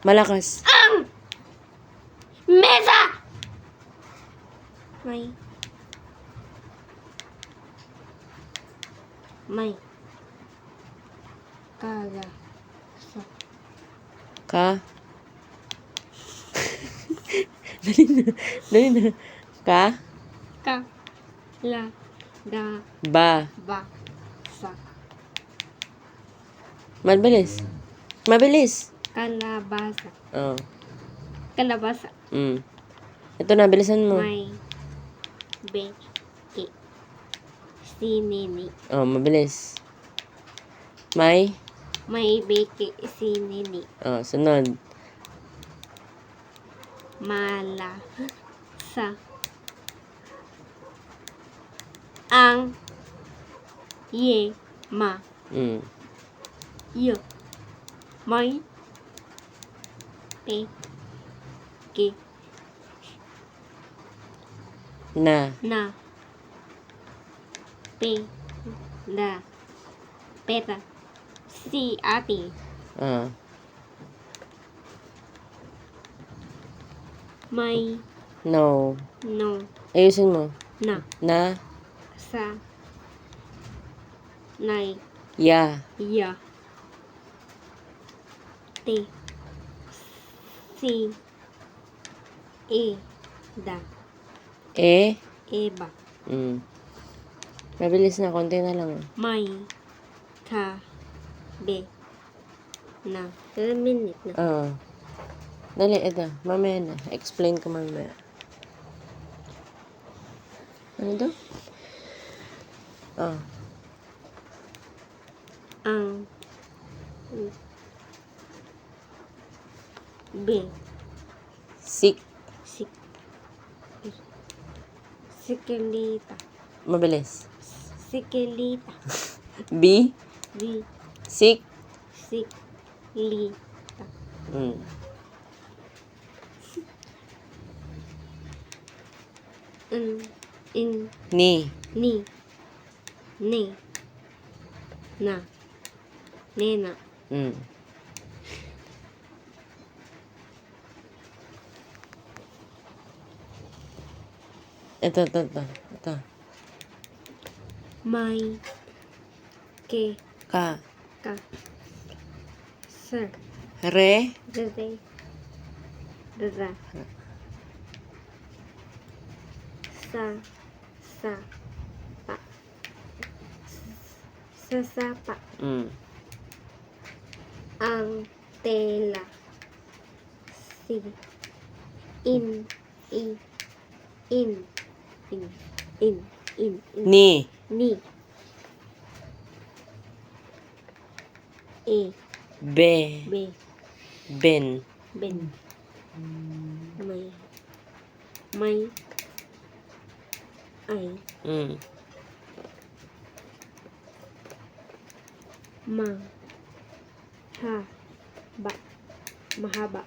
Malakas. Ang mesa. May kala sa Ka. Dali na. Dali na. Ka. la da Ba. ba sa Mabilis. Mabilis. kalabasa. Oh. Kalabasa. Ito na, bilisan mo. May beke si Nini. Oh, mabilis. May. May beke si Nini. Oh, sunod. Mala sa ang ma yo may ke Na. pera si ate. Ah. May No. Ayusin mo. na Na. sa nay Ya. ya te si da eba. Mabilis na, konti na lang. May ka be na 1 minute na. Dali, ito. Mamaya na. Explain ko mamaya. Ano daw? Ang be Sik. sikilita. Mabilis. Sikilita. B. Bi Sik. siklita. Ni. Na nena. Ito. May ke Ka. sir Re. ra sa pa ang tela si in Ni. Be. Ben. may ay mahaba